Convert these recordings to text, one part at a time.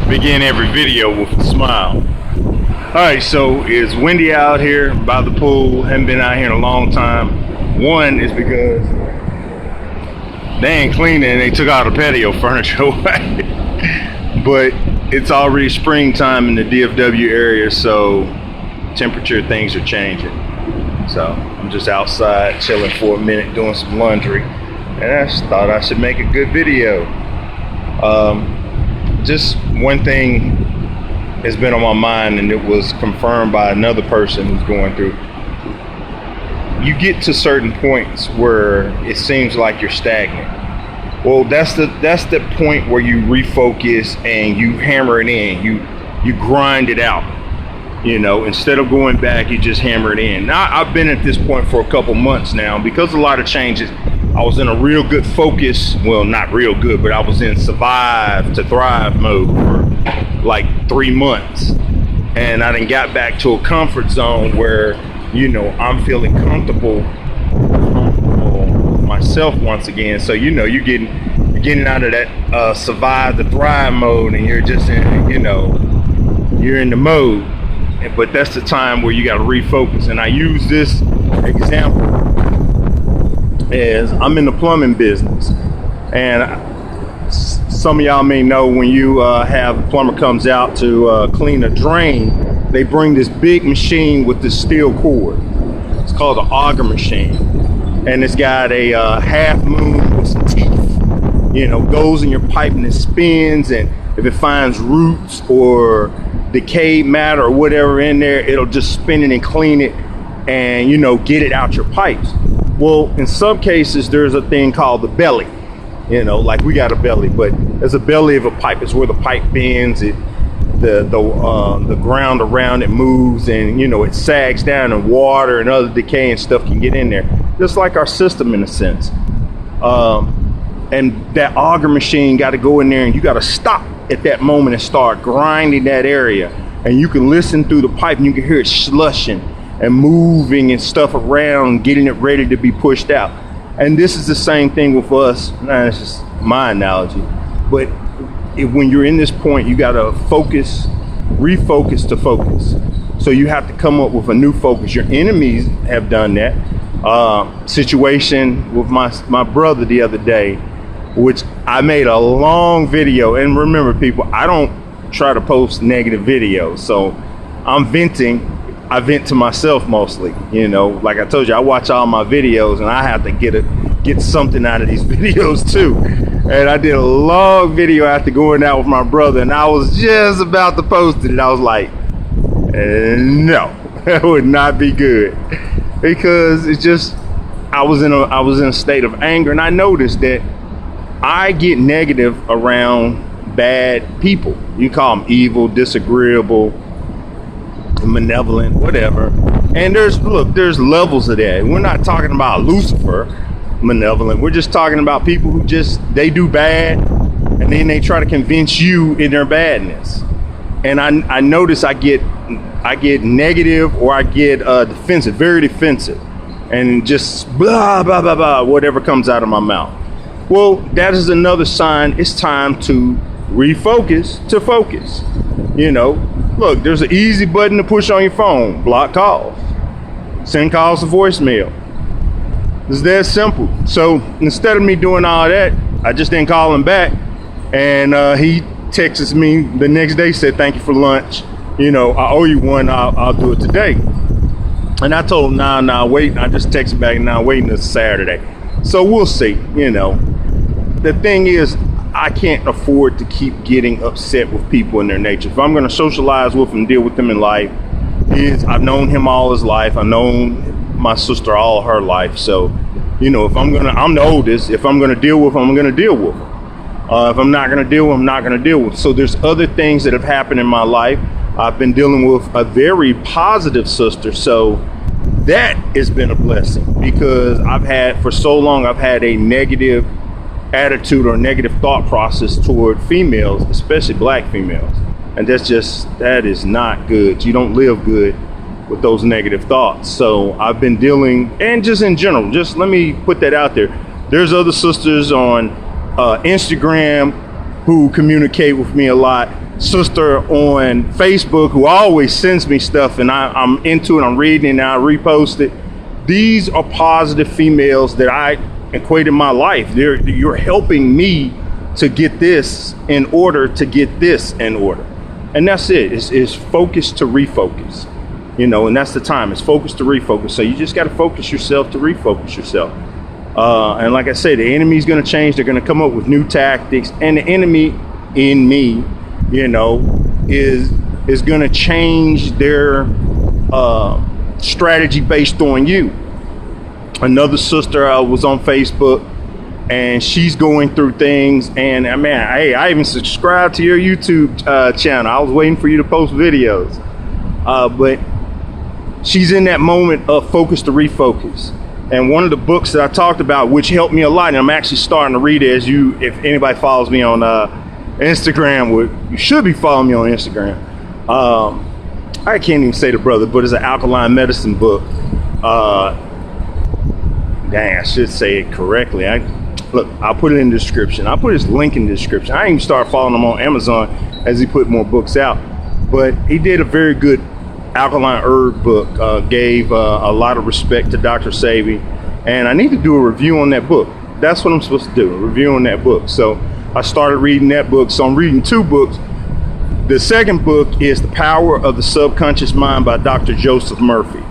begin every video with a smile. Alright, so it's windy out here by the pool. Haven't been out here in a long time. One is because they ain't cleaning and they took all the patio furniture away. But it's already springtime in the DFW area, so temperature things are changing. So I'm just outside chilling for a minute doing some laundry, and I just thought I should make a good video. Just one thing has been on my mind, and it was confirmed by another person who's going through. You get to certain points where it seems like you're stagnant. Well, that's the point where you refocus and you hammer it in. You grind it out. You know, instead of going back, you just hammer it in. Now, I've been at this point for a couple months now because a lot of changes. I was in a real good focus. Well, not real good, but I was in survive to thrive mode for like 3 months. And I then got back to a comfort zone where, you know, I'm feeling comfortable myself once again. So, you know, you're getting out of that survive to thrive mode, and you're just in, you know, you're in the mode. But that's the time where you got to refocus. And I use this example as I'm in the plumbing business, and some of y'all may know when you have a plumber comes out to clean a drain, they bring this big machine with this steel cord. It's called an auger machine, and it's got a half moon with some teeth. You know, goes in your pipe and it spins, and if it finds roots or decayed matter or whatever in there, it'll just spin it and clean it and, you know, get it out your pipes. Well, in some cases, there's a thing called the belly. You know, like we got a belly, but there's a belly of a pipe. It's where the pipe bends, the ground around it moves, and, you know, it sags down, and water and other decaying stuff can get in there. Just like our system in a sense. And that auger machine got to go in there, and you got to stop at that moment and start grinding that area. And you can listen through the pipe and you can hear it slushing and moving and stuff around, getting it ready to be pushed out. And this is the same thing with us. Nah, it's just my analogy. But when you're in this point, you got to focus, refocus to focus. So you have to come up with a new focus. Your enemies have done that. Situation with my brother the other day, which I made a long video. And remember, people, I don't try to post negative videos. So I'm venting. I vent to myself mostly. You know, like I told you, I watch all my videos and I have to get something out of these videos too. And I did a long video after going out with my brother, and I was just about to post it, and I was like, no, that would not be good. Because it's just, I was in a state of anger, and I noticed that I get negative around bad people. You call them evil, disagreeable, malevolent, whatever. And there's levels of that. We're not talking about Lucifer, malevolent. We're just talking about people who they do bad, and then they try to convince you in their badness. And I notice I get negative, or I get defensive, very defensive, and just blah, blah, blah, blah, whatever comes out of my mouth. Well, that is another sign it's time to refocus to focus. You know, look, there's an easy button to push on your phone. Block calls. Send calls to voicemail. It's that simple. So instead of me doing all that, I just didn't call him back. And he texts me the next day, said, thank you for lunch. You know, I owe you one. I'll do it today. And I told him, nah, wait. I just texted back, nah, waiting until Saturday. So we'll see, you know. The thing is, I can't afford to keep getting upset with people in their nature. If I'm going to socialize with them, deal with them in life, I've known him all his life. I've known my sister all her life. So, you know, I'm the oldest. If I'm going to deal with them, I'm going to deal with them. If I'm not going to deal with them, I'm not going to deal with them. So there's other things that have happened in my life. I've been dealing with a very positive sister. So that has been a blessing, because for so long, I've had a negative attitude or negative thought process toward females, especially black females. And that is not good. You don't live good with those negative thoughts. So I've been dealing, and just in general, just let me put that out there. There's other sisters on Instagram who communicate with me a lot, sister on Facebook who always sends me stuff, and I'm into it, I'm reading it, and I repost it. These are positive females that I equate in my life. You're helping me to get this in order, to get this in order. And that's it. It's focus to refocus. You know, and that's the time. It's focus to refocus. So you just got to focus yourself to refocus yourself. And like I said, the enemy's going to change. They're going to come up with new tactics. And the enemy in me, you know, is going to change their strategy based on you. Another sister was on Facebook, and she's going through things. And man, hey, I even subscribed to your YouTube channel. I was waiting for you to post videos. But she's in that moment of focus to refocus. And one of the books that I talked about, which helped me a lot, and I'm actually starting to read it, if anybody follows me on Instagram, you should be following me on Instagram. I can't even say the brother, but it's an alkaline medicine book. Dang, I should say it correctly. Look, I'll put it in the description. I'll put his link in the description. I even started following him on Amazon as he put more books out. But he did a very good alkaline herb book, gave a lot of respect to Dr. Sebi, and I need to do a review on that book. That's what I'm supposed to do, a review on that book. So I started reading that book. So I'm reading 2 books. The second book is The Power of the Subconscious Mind by Dr. Joseph Murphy.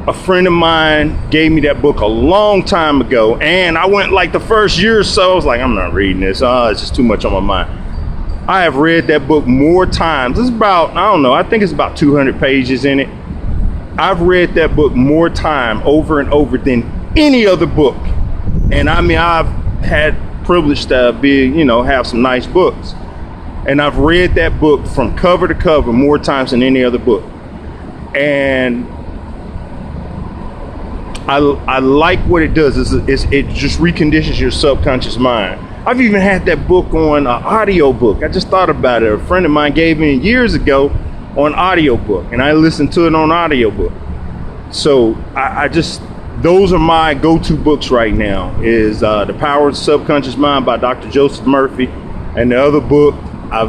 A friend of mine gave me that book a long time ago, and I went like the first year or so, I was like, I'm not reading this. It's just too much on my mind. I have read that book more times. It's about, I don't know, I think it's about 200 pages in it. I've read that book more time over and over than any other book. And I mean, I've had privilege to be, you know, have some nice books. And I've read that book from cover to cover more times than any other book. And I like what it does. It just reconditions your subconscious mind. I've even had that book on an audio book. I just thought about it. A friend of mine gave me years ago on audio book, and I listened to it on audio book. So I just, those are my go-to books right now, is The Power of the Subconscious Mind by Dr. Joseph Murphy. And the other book, I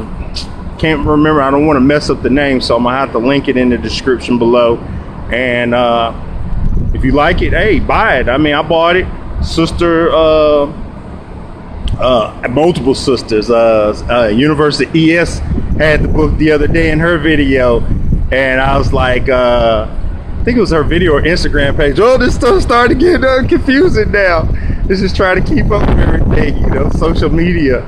can't remember. I don't want to mess up the name, so I'm going to have to link it in the description below. And if you like it, hey, buy it. I mean, I bought it. Sister, multiple sisters. University ES had the book the other day in her video, and I was like, I think it was her video or Instagram page. Oh, this stuff started to get confusing now. This is trying to keep up with everything, you know, social media.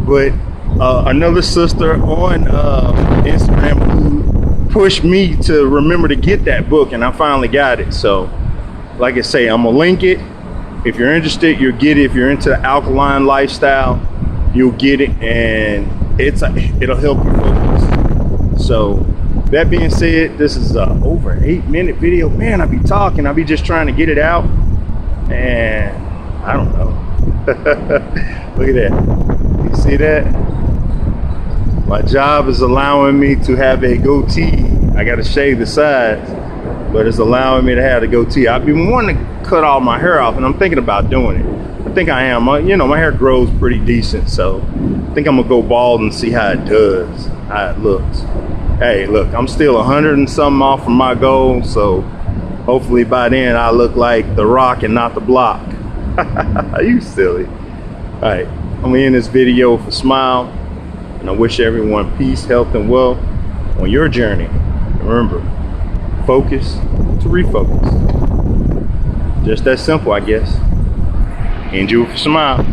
But another sister on Instagram who pushed me to remember to get that book, and I finally got it. So, like I say, I'm gonna link it. If you're interested, you'll get it. If you're into the alkaline lifestyle, you'll get it, and it'll help you focus. So, that being said, this is over 8-minute video. Man, I be talking. I be just trying to get it out, and I don't know. Look at that. You see that? My job is allowing me to have a goatee. I got to shave the sides, but it's allowing me to have a goatee. I've been wanting to cut all my hair off, and I'm thinking about doing it. I think I am. You know, my hair grows pretty decent, so I think I'm gonna go bald and see how it does, how it looks. Hey, look, I'm still 100 and something off from my goal, so hopefully by then I look like The Rock and not The Block. You silly. All right, I'm gonna end this video with a smile, and I wish everyone peace, health, and wealth on your journey. And remember, focus to refocus. Just that simple, I guess. End you with a smile.